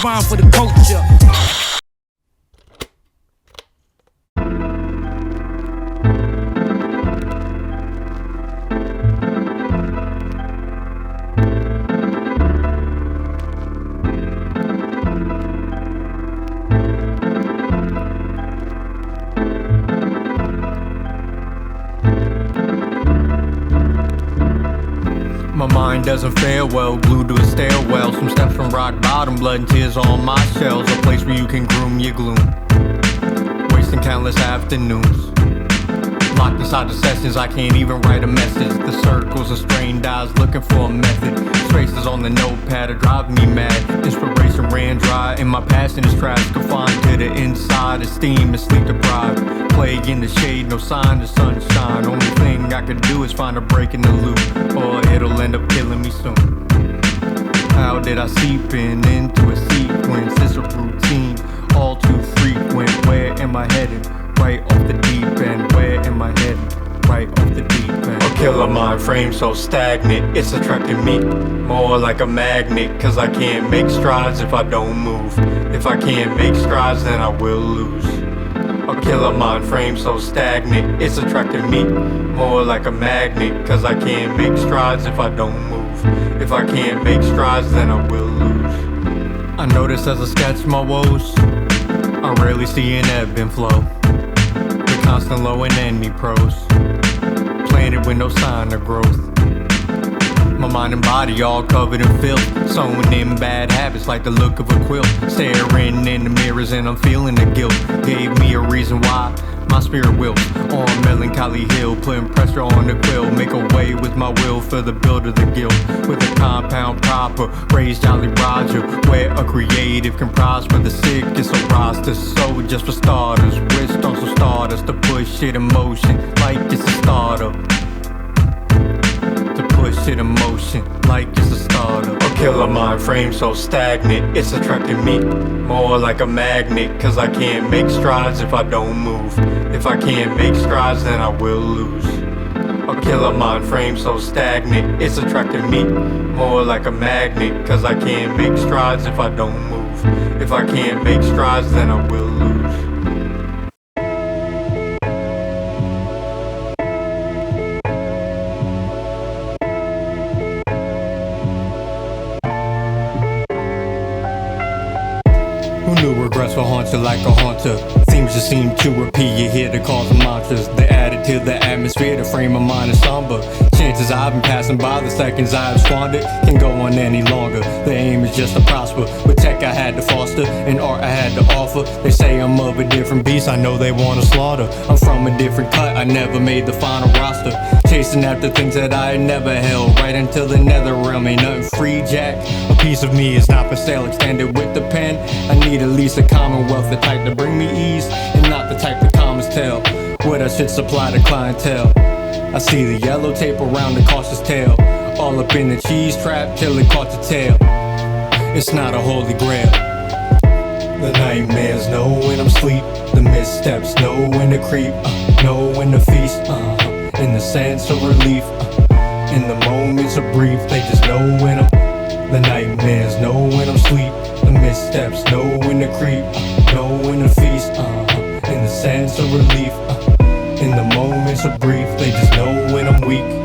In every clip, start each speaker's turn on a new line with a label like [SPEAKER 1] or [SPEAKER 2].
[SPEAKER 1] rhyme for the culture.
[SPEAKER 2] My mind doesn't fare well, glued to a stairwell. Some steps from rock bottom, blood and tears on my shells. A place where you can groom your gloom, wasting countless afternoons. Locked inside the sessions, I can't even write a message. The circles of strained eyes looking for a method. Traces on the notepad are driving me mad. Inspiration ran dry and my passion is trash. Confined to the inside, esteem and sleep deprived. Plague in the shade, no sign of sunshine. Only thing I could do is find a break in the loop, or it'll end up killing me soon. How did I seep into a sequence? It's a routine, all too frequent. Where am I headed? Right off the deep end. Where am I headed? Right off the deep end. A killer mind frame so stagnant, it's attracting me more like a magnet. Cause I can't make strides if I don't move. If I can't make strides, then I will lose. A killer mind frame so stagnant, it's attracting me more like a magnet. Cause I can't make strides if I don't move. If I can't make strides, then I will lose. I notice as I sketch my woes, I rarely see an ebb and flow. The constant low in any prose, planted with no sign of growth. My mind and body all covered in filth, sewing in bad habits like the look of a quilt. Staring in the mirrors and I'm feeling the guilt. Gave me a reason why my spirit wilts on melancholy hill, putting pressure on the quill. Make a way with my will for the build of the guild. With a compound proper, raised Jolly Roger, where a creative can prosper. The sick is a roster, so just for starters. Wrist on some starters to push it in motion like it's a startup. Push it in motion like it's a starter. A killer mind frame so stagnant, it's attracting me more like a magnet. Cause I can't make strides if I don't move. If I can't make strides, then I will lose. A killer mind frame so stagnant, it's attracting me more like a magnet. Cause I can't make strides if I don't move. If I can't make strides, then I will lose. Who knew regrets will haunt you like a haunter? Themes just seem to repeat, you hear the calls and mantras. They added to the atmosphere, the frame of mind is somber. Chances I've been passing by, the seconds I've squandered can't go on any longer. The aim is just to prosper. With tech I had to foster, and art I had to offer. They say I'm of a different beast, I know they wanna slaughter. I'm from a different cut, I never made the final roster. Chasing after things that I had never held, right until the nether realm. Ain't nothing free, Jack. A piece of me is not for sale, extended with the pen. I need at least a commonwealth, the type to bring me ease, and not the type the commas tell what I should supply to clientele. I see the yellow tape around the cautious tail, all up in the cheese trap till it caught the tail. It's not a holy grail. The nightmares know when I'm asleep, the missteps know when to creep, know when to feast, in the sense of relief, in the moments of brief, they just know when I'm. The nightmares know when I'm asleep, the missteps know when to creep, know when to feast, in the sense of relief, in the moments of brief, they just know when I'm weak.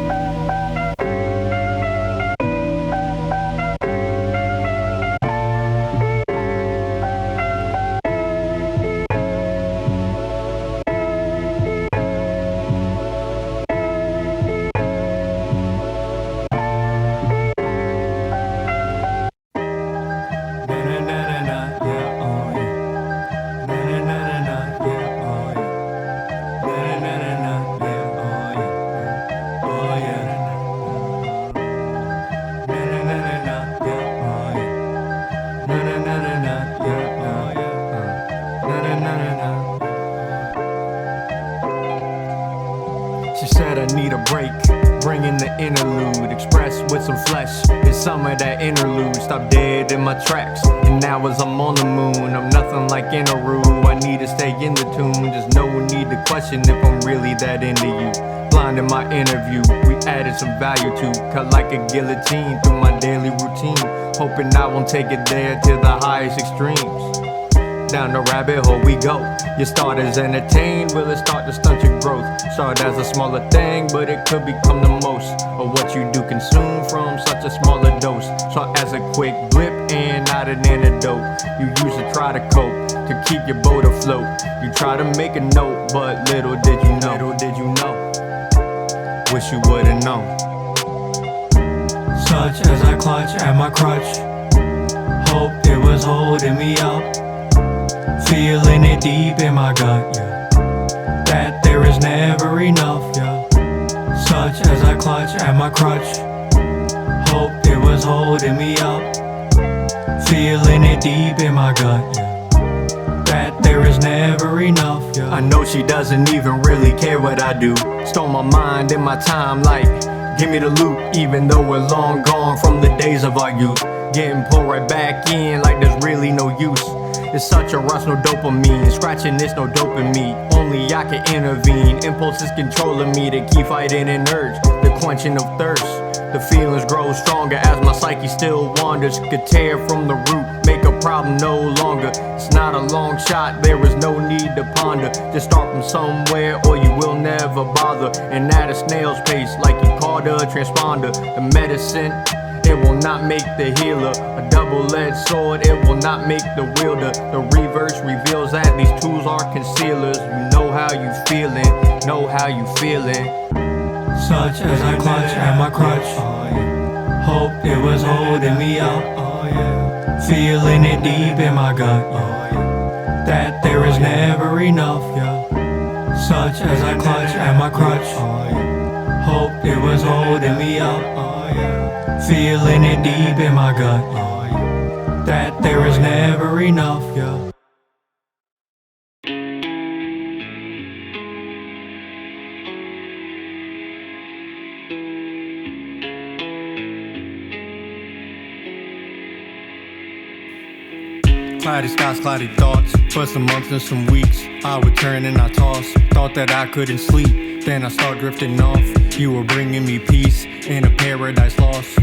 [SPEAKER 2] She said I need a break, bring in the interlude, express with some flesh. It's some of that interlude, stop dead in my tracks, and now as I'm on the moon. I'm nothing like in a rue, I need to stay in the tune. There's no need to question if I'm really that into you. Blind in my interview, we added some value to. Cut like a guillotine through my daily routine, hoping I won't take it there to the highest extremes. Down the rabbit hole we go. You start as entertained, will it start to stunt your growth? Start as a smaller thing, but it could become the most of what you do consume from such a smaller dose. Start as a quick blip and not an antidote. You use to try to cope, to keep your boat afloat. You try to make a note, but little did you know. Little did you know. Wish you would've known. Such as I clutch at my crutch, hope it was holding me up. Feeling it deep in my gut, yeah, that there is never enough, yeah. Such as I clutch at my crutch, hope it was holding me up. Feeling it deep in my gut, yeah, that there is never enough, yeah. I know she doesn't even really care what I do. Stole my mind and my time like, give me the loot. Even though we're long gone from the days of our youth, getting pulled right back in like there's really no use. It's such a rush, no dopamine. Scratching this, no dopamine. Only I can intervene. Impulses controlling me to keep fighting an urge, the quenching of thirst. The feelings grow stronger as my psyche still wanders. Could tear from the root, make a problem no longer. It's not a long shot, there is no need to ponder. Just start from somewhere or you will never bother. And at a snail's pace, like you called a transponder. The medicine, it will not make the healer. A double-edged sword, it will not make the wielder. The reverse reveals that these tools are concealers. You know how you feeling, know how you feeling. Such as I clutch at my crutch, hope it was holding me up. Feeling it deep in my gut, yeah, that there is never enough, yeah. Such as I clutch at my crutch, hope it was holding me up. Feeling it deep in my gut, yeah, that there is never enough, yeah. Cloudy skies, cloudy thoughts. For some months and some weeks, I would turn and I toss. Thought that I couldn't sleep, then I start drifting off. You were bringing me peace in a paradise lost.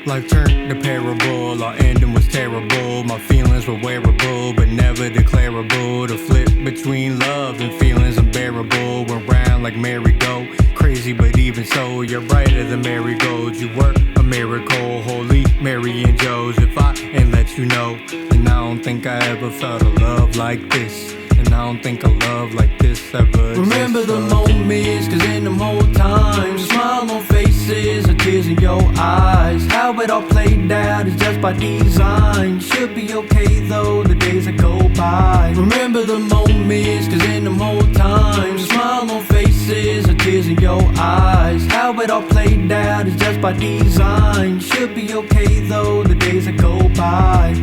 [SPEAKER 2] Life turned to parable, our ending was terrible. My feelings were wearable, but never declarable. The flip between love and feelings unbearable. Went round like merry-go, crazy but even so, you're brighter than marigolds. You were a miracle, holy Mary and Joseph. I ain't let you know, and I don't think I ever felt a love like this. And I don't think a love like this ever existed. Remember the moments, cause in them whole times, smile on faces, or tears in your eyes. How it all played out is just by design. Should be okay though, the days that go by. Remember the moments, cause in them whole times, smile on faces, or tears in your eyes. How it all played out is just by design. Should be okay though, the days that go by.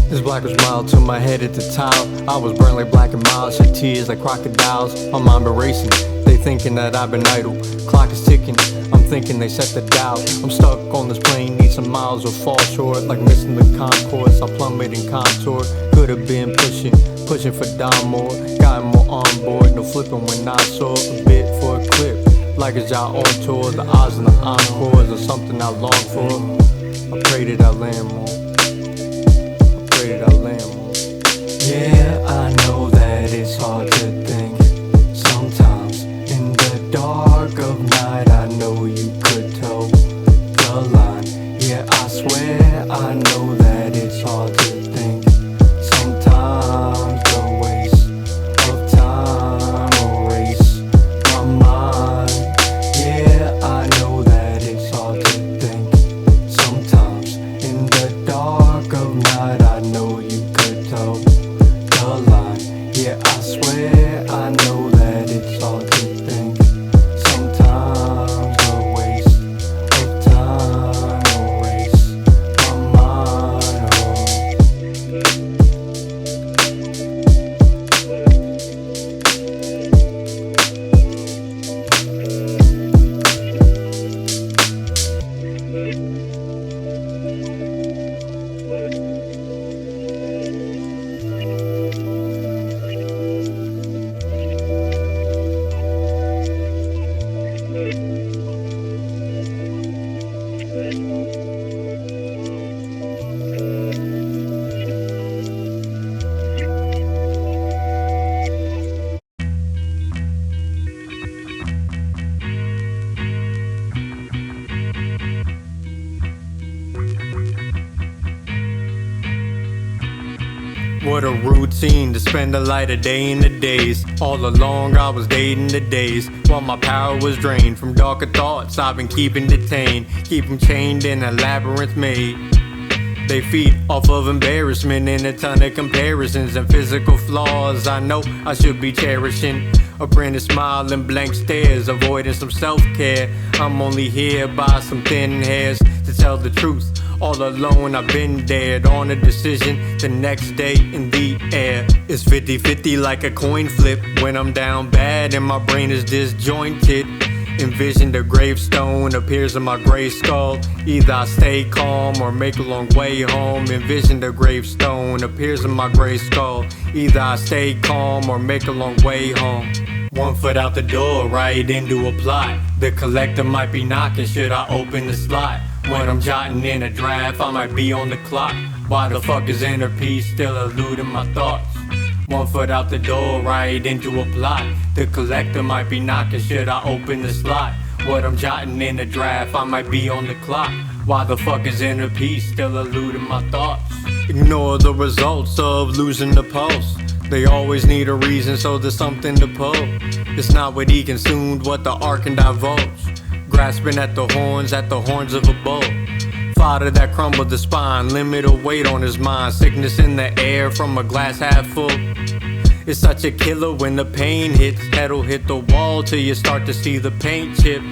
[SPEAKER 2] This black was mild to my head at the tile. I was burned like black and mild, shed tears like crocodiles. My mind been racing, they thinking that I've been idle. Clock is ticking, I'm thinking they set the dial. I'm stuck on this plane, need some miles or fall short. Like missing the concourse, I plummet in contour. Could've been pushing for Don more. Got more on board, no flipping when I saw a bit for a clip. Like a yacht on tour, the odds and the encores are something I long for. I pray that I land more. Yeah, I know that it's hard to think. Sometimes in the dark of night, I know you could toe the line. Yeah, I swear I know that it's hard. What a routine to spend the light a day in the days. All along I was dating the days while my power was drained from darker thoughts I've been keeping detained. Keep them chained in a labyrinth made. They feed off of embarrassment and a ton of comparisons and physical flaws I know I should be cherishing. A branded smile and blank stares, avoiding some self-care. I'm only here by some thin hairs to tell the truth. All alone I've been dared on a decision the next day in the air. It's 50-50 like a coin flip when I'm down bad and my brain is disjointed. Envision the gravestone appears in my gray skull. Either I stay calm or make a long way home. Envision the gravestone appears in my gray skull. Either I stay calm or make a long way home. 1 foot out the door, right into a plot. The collector might be knocking, should I open the slot? When I'm jotting in a draft, I might be on the clock. Why the fuck is inner peace still eluding my thoughts? 1 foot out the door, right into a plot. The collector might be knocking, should I open the slot? What I'm jotting in a draft, I might be on the clock. Why the fuck is inner peace still eluding my thoughts? Ignore the results of losing the pulse. They always need a reason, so there's something to pull. It's not what he consumed, what the art can divulge. Grasping at the horns of a bull. Fodder that crumbled the spine, limited weight on his mind. Sickness in the air from a glass half full. It's such a killer when the pain hits. Head'll hit the wall till you start to see the paint chip.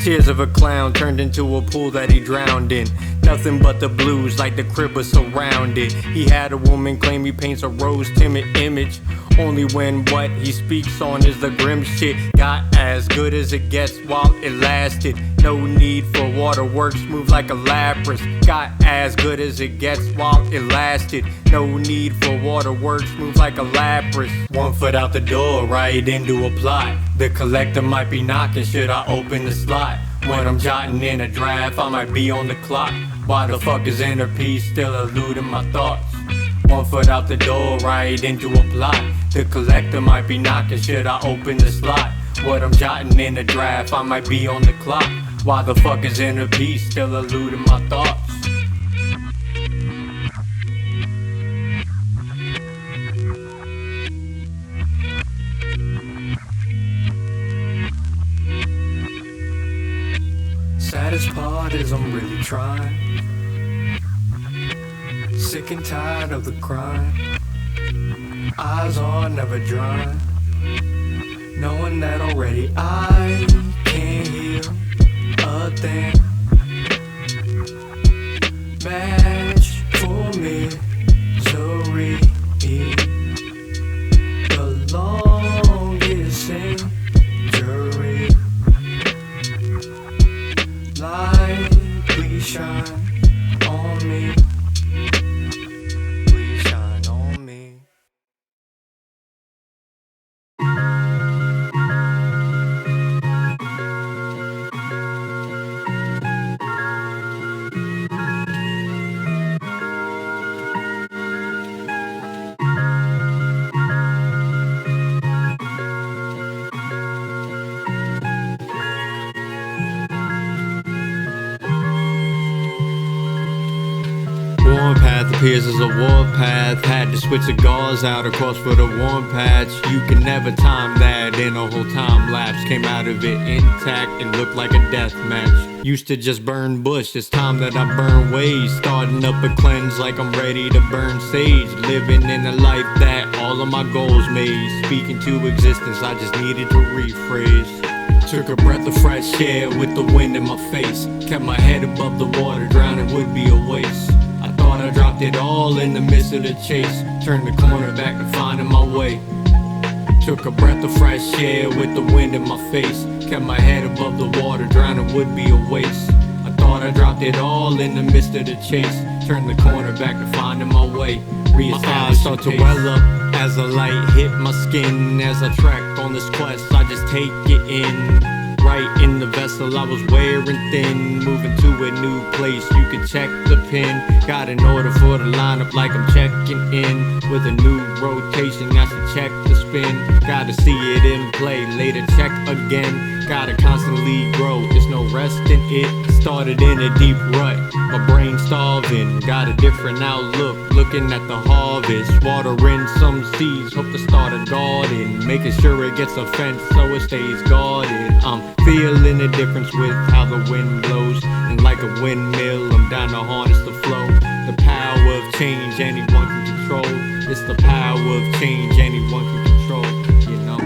[SPEAKER 2] Tears of a clown turned into a pool that he drowned in. Nothing but the blues like the crib was surrounded. He had a woman claim he paints a rose timid image. Only when what he speaks on is the grim shit. Got as good as it gets while it lasted. No need for waterworks, move like a lapras. Got as good as it gets while it lasted. No need for waterworks, move like a lapras. 1 foot out the door, right into a plot. The collector might be knocking, should I open the slot? When I'm jotting in a draft, I might be on the clock. Why the fuck is inner peace still eluding my thoughts? 1 foot out the door, right into a plot. The collector might be knocking, should I open the slot? What I'm jotting in a draft, I might be on the clock. Why the fuck is inner peace still eluding my thoughts? Saddest part is I'm really trying. Sick and tired of the crime. Eyes on never dry. Knowing that already I can't heal a thing. Match for misery. The longest century. Light, please shine on me. Please shine on me. Warpath appears as a warpath. Had to switch the gauze out across for the warm patch. You can never time that in a whole time lapse. Came out of it intact and looked like a death match. Used to just burn bush, it's time that I burn ways. Starting up a cleanse like I'm ready to burn sage. Living in a life that all of my goals made. Speaking to existence, I just needed to rephrase. Took a breath of fresh air with the wind in my face. Kept my head above the water, drowning would be a waste. I thought I dropped it all in the midst of the chase. Turned the corner back to finding my way. Took a breath of fresh air with the wind in my face. Kept my head above the water, drowning would be a waste. I thought I dropped it all in the midst of the chase. Turned the corner back to finding my way. My eyes start to well up as the light hit my skin. As I tracked on this quest, I just take it in. Right in the vessel I was wearing thin. Moving to a new place, you can check the pin. Got an order for the lineup like I'm checked checking in with a new rotation. I should check the spin, gotta see it in play. Later check again, gotta constantly grow. There's no rest in it. Started in a deep rut, my brain starving. Got a different outlook, looking at the harvest. Watering some seeds, hope to start a garden. Making sure it gets a fence so it stays guarded. I'm feeling the difference with how the wind blows. And like a windmill, I'm down to harness the flow. The power of change anyone can control. It's the power of change anyone can control, you know.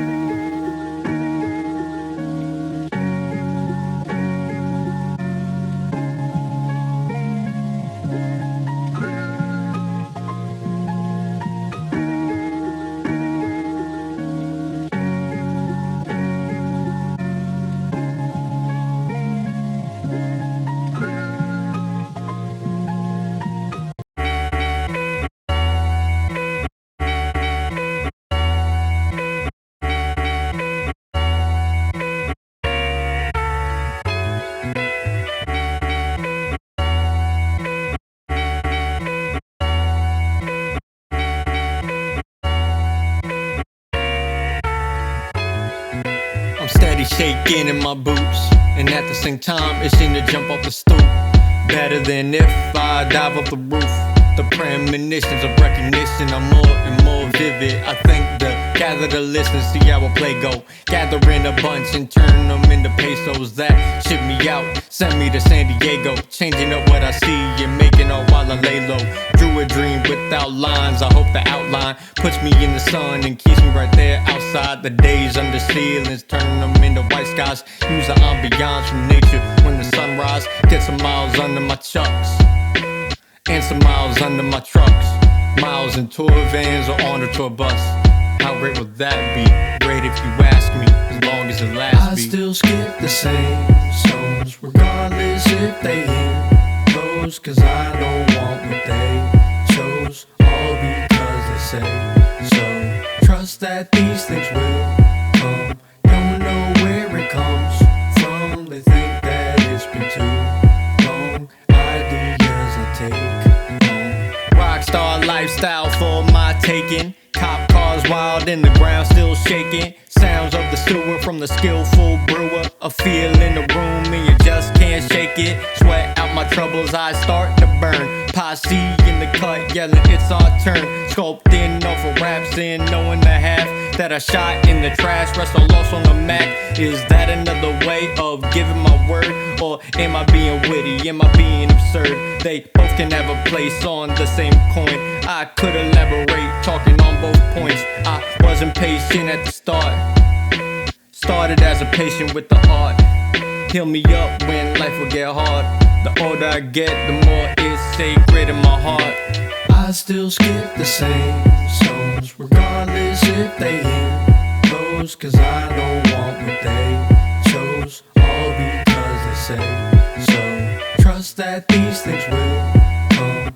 [SPEAKER 2] I'm steady shaking in my boots, and at the same time itching to jump off the stoop. Better than if I dive off the roof. The premonitions of recognition are more and more vivid. I think to gather the list and see how a play go. Gather in a bunch and turn them into pesos that ship me out, send me to San Diego. Changing up what I see and making it while I lay low. Drew a dream without lines, I hope the outline puts me in the sun and keeps me right there outside. The days under ceilings, turn them into white skies. Use the ambiance from nature when the sunrise. Get some miles under my chucks and some miles under my trucks. Miles in tour vans or on a tour bus. How great would that be? Great if you ask me, as long as it lasts.
[SPEAKER 1] I still skip the same songs, regardless if they hit those. Cause I don't want what they chose, all because they say so. Trust that these things will come, don't know where it comes from. They think that it's been too long, ideas I take home.
[SPEAKER 2] Rockstar lifestyle for my taking. Cop cars wild in the ground still shaking. Sounds of the sewer from the skillful brewer. A feel in the room and you just can't shake it. Sweat out my troubles, I start to burn. Posse in the cut yelling it's our turn. Sculpting off of raps and knowing the half that I shot in the trash. Rest all lost on the map. Is that another way of giving my word? Or am I being witty? Am I being absurd? They both can have a place on the same coin. I could elaborate, talking on both points. I wasn't patient at the start. Started as a patient with the art. Heal me up when life will get hard. The older I get, the more it's sacred in my heart.
[SPEAKER 1] I still skip the same songs, regardless if they hit those. Cause I don't want what they chose, all because they say so. Trust that these things will come,